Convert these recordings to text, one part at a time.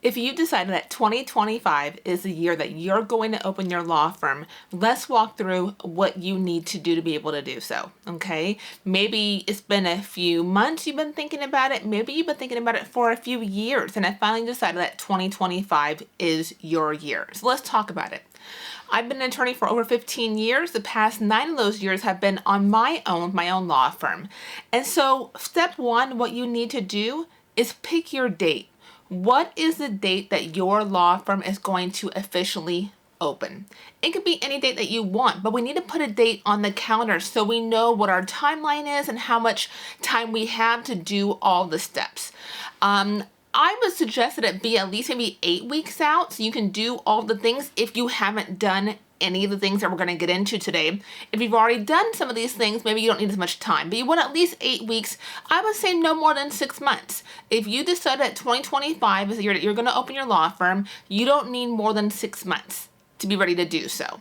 If you decided that 2025 is the year that you're going to open your law firm, let's walk through what you need to do to be able to do so, okay? Maybe it's been a few months you've been thinking about it. Maybe you've been thinking about it for a few years, and I finally decided that 2025 is your year. So let's talk about it. I've been an attorney for over 15 years. The past 9 of those years have been on my own law firm. And so step one, what you need to do is pick your date. What is the date that your law firm is going to officially open? It could be any date that you want, but we need to put a date on the calendar so we know what our timeline is and how much time we have to do all the steps. I would suggest that it be at least maybe 8 weeks out so you can do all the things if you haven't done any of the things that we're going to get into today. If you've already done some of these things, maybe you don't need as much time, but you want at least 8 weeks. I would say no more than 6 months. If you decide that 2025 is the year that you're going to open your law firm, you don't need more than 6 months to be ready to do so.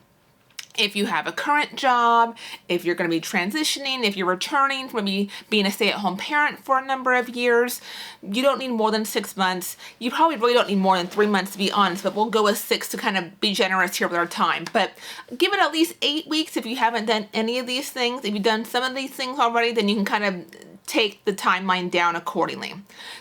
If you have a current job, if you're going to be transitioning, if you're returning from maybe being a stay-at-home parent for a number of years, you don't need more than 6 months. You probably really don't need more than 3 months, to be honest, but we'll go with 6 to kind of be generous here with our time. But give it at least 8 weeks if you haven't done any of these things. If you've done some of these things already, then you can kind of take the timeline down accordingly.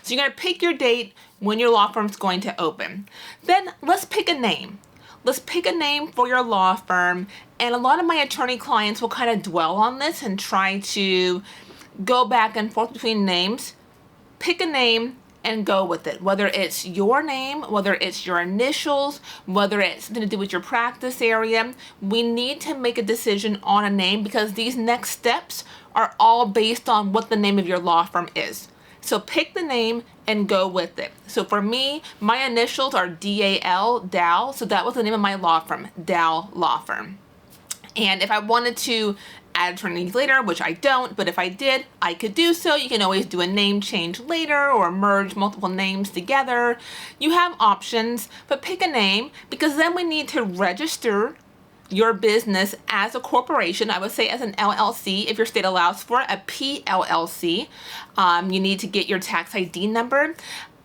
So you're going to pick your date when your law firm's going to open. Then let's pick a name. Let's pick a name for your law firm, and a lot of my attorney clients will kind of dwell on this and try to go back and forth between names. Pick a name and go with it, whether it's your name, whether it's your initials, whether it's something to do with your practice area. We need to make a decision on a name because these next steps are all based on what the name of your law firm is. So pick the name and go with it. So for me, my initials are DAL, Dal. So that was the name of my law firm, Dal Law Firm. And if I wanted to add attorneys later, which I don't, but if I did, I could do so. You can always do a name change later or merge multiple names together. You have options, but pick a name because then we need to register your business as a corporation. I would say as an LLC if your state allows for it, a PLLC. You need to get your tax ID number.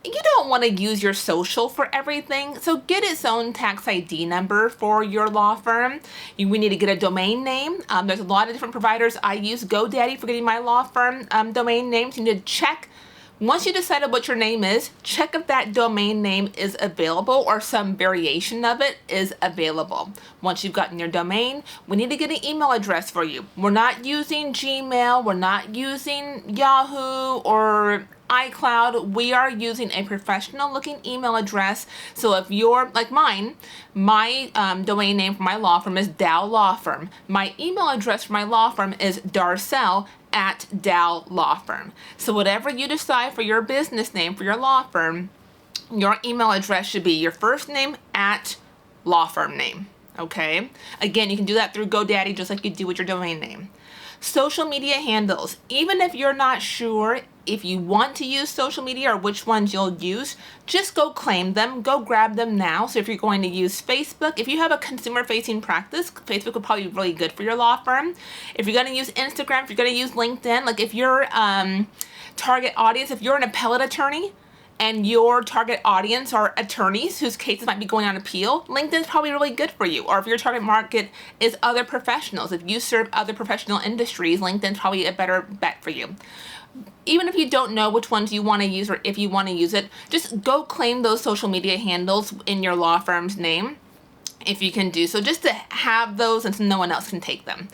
You don't want to use your social for everything, so get its own tax ID number for your law firm. We need to get a domain name. There's a lot of different providers. I use GoDaddy for getting my law firm domain names. You need to check. Once you decided what your name is, check if that domain name is available or some variation of it is available. Once you've gotten your domain, we need to get an email address for you. We're not using Gmail, we're not using Yahoo or iCloud. We are using a professional looking email address. So if you're like mine, my domain name for my law firm is Dow Law Firm. My email address for my law firm is Darcel@Dow Law Firm. So whatever you decide for your business name for your law firm, your email address should be your first name at law firm name. Okay? Again, you can do that through GoDaddy just like you do with your domain name. Social media handles. Even if you're not sure if you want to use social media or which ones you'll use, just go claim them, go grab them now. So if you're going to use Facebook, if you have a consumer facing practice, Facebook would probably be really good for your law firm. If you're going to use Instagram, if you're going to use LinkedIn, like if your target audience, if you're an appellate attorney, and your target audience are attorneys whose cases might be going on appeal, LinkedIn is probably really good for you. Or if your target market is other professionals, if you serve other professional industries, LinkedIn is probably a better bet for you. Even if you don't know which ones you want to use or if you want to use it, just go claim those social media handles in your law firm's name if you can do so, just to have those and so no one else can take them.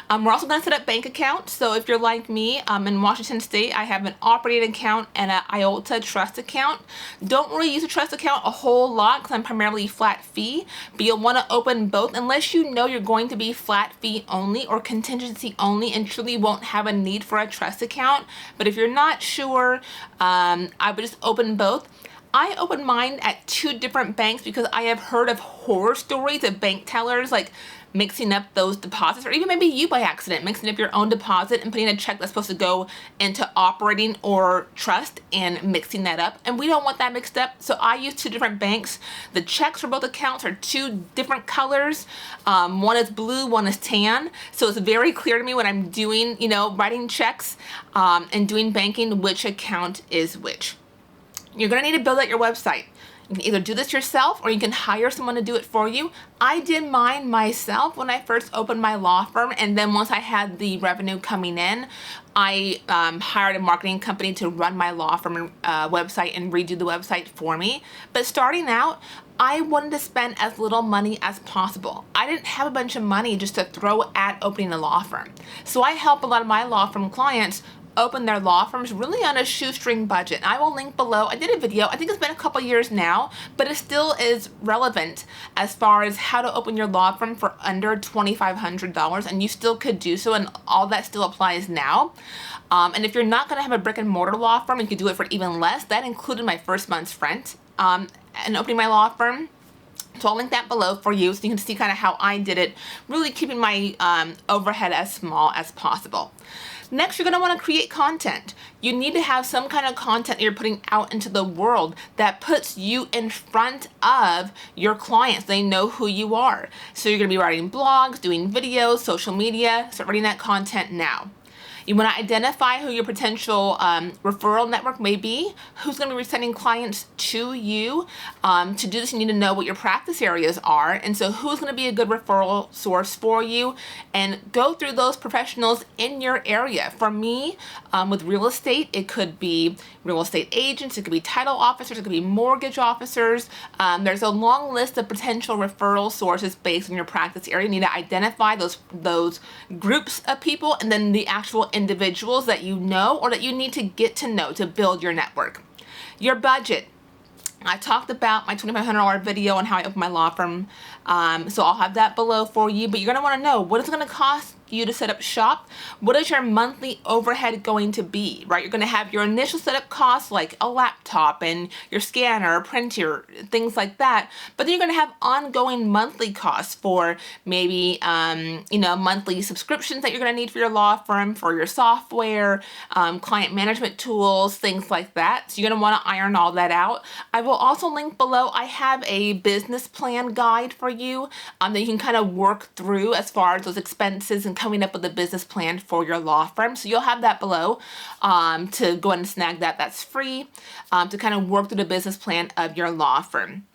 We're also going to set up bank accounts. So if you're like me, in Washington State, I have an operating account and an IOTA trust account. Don't really use a trust account a whole lot because I'm primarily flat fee, but you'll want to open both unless you know you're going to be flat fee only or contingency only and truly won't have a need for a trust account. But if you're not sure, I would just open both. I opened mine at 2 different banks because I have heard of horror stories of bank tellers like mixing up those deposits, or even maybe you by accident mixing up your own deposit and putting a check that's supposed to go into operating or trust and mixing that up. And we don't want that mixed up. So I use 2 different banks. The checks for both accounts are 2 different colors. One is blue, one is tan. So it's very clear to me when I'm doing, writing checks and doing banking, which account is which. You're going to need to build out your website. You can either do this yourself or you can hire someone to do it for you. I did mine myself when I first opened my law firm, and then once I had the revenue coming in, I hired a marketing company to run my law firm website and redo the website for me. But starting out, I wanted to spend as little money as possible. I didn't have a bunch of money just to throw at opening a law firm. So I help a lot of my law firm clients open their law firms really on a shoestring budget. I will link below. I did a video, I think it's been a couple years now, but it still is relevant as far as how to open your law firm for under $2,500, and you still could do so, and all that still applies now. And if you're not gonna have a brick and mortar law firm, you could do it for even less. That included my first month's rent and opening my law firm. So I'll link that below for you so you can see kind of how I did it, really keeping my overhead as small as possible. Next, you're going to want to create content. You need to have some kind of content that you're putting out into the world that puts you in front of your clients. They know who you are. So you're going to be writing blogs, doing videos, social media. Start writing that content now. You want to identify who your potential referral network may be, who's going to be sending clients to you. To do this, you need to know what your practice areas are, and so who's going to be a good referral source for you, and go through those professionals in your area. For me, with real estate, it could be real estate agents, it could be title officers, it could be mortgage officers. There's a long list of potential referral sources based on your practice area. You need to identify those groups of people, and then the actual individuals that you know or that you need to get to know to build your network. Your budget. I talked about my $2,500 video on how I opened my law firm, so I'll have that below for you, but you're going to want to know what is it going to cost you to set up shop. What is your monthly overhead going to be, right? You're going to have your initial setup costs like a laptop and your scanner, printer, things like that, but then you're going to have ongoing monthly costs for maybe monthly subscriptions that you're going to need for your law firm, for your software, client management tools, things like that. So you're going to want to iron all that out. I will also link below, I have a business plan guide for you that you can kind of work through as far as those expenses and coming up with a business plan for your law firm. So you'll have that below to go ahead and snag that. That's free to kind of work through the business plan of your law firm.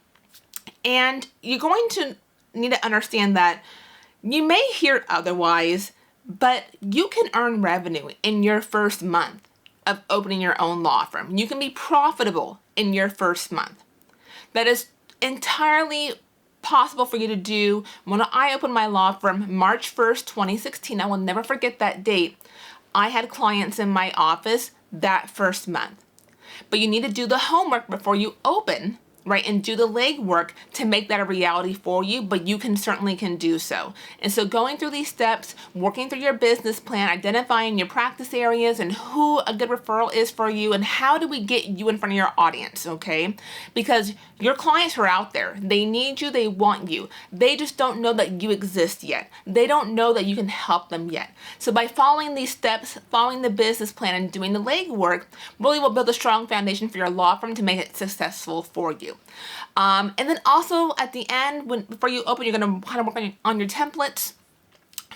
And you're going to need to understand that you may hear otherwise, but you can earn revenue in your first month of opening your own law firm. You can be profitable in your first month. That is entirely possible for you to do. When I opened my law firm March 1st, 2016, I will never forget that date. I had clients in my office that first month. But you need to do the homework before you open, right, and do the legwork to make that a reality for you, but you certainly can do so. And so going through these steps, working through your business plan, identifying your practice areas and who a good referral is for you, and how do we get you in front of your audience, okay? Because your clients are out there. They need you, they want you. They just don't know that you exist yet. They don't know that you can help them yet. So by following these steps, following the business plan and doing the legwork, really will build a strong foundation for your law firm to make it successful for you. And then also at the end, before you open, you're going to kind of work on your templates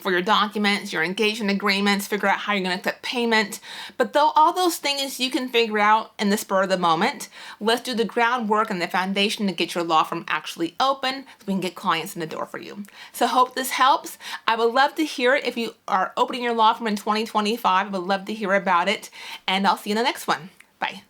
for your documents, your engagement agreements, figure out how you're going to accept payment. But though all those things you can figure out in the spur of the moment, let's do the groundwork and the foundation to get your law firm actually open so we can get clients in the door for you. So hope this helps. I would love to hear it if you are opening your law firm in 2025. I would love to hear about it, and I'll see you in the next one. Bye.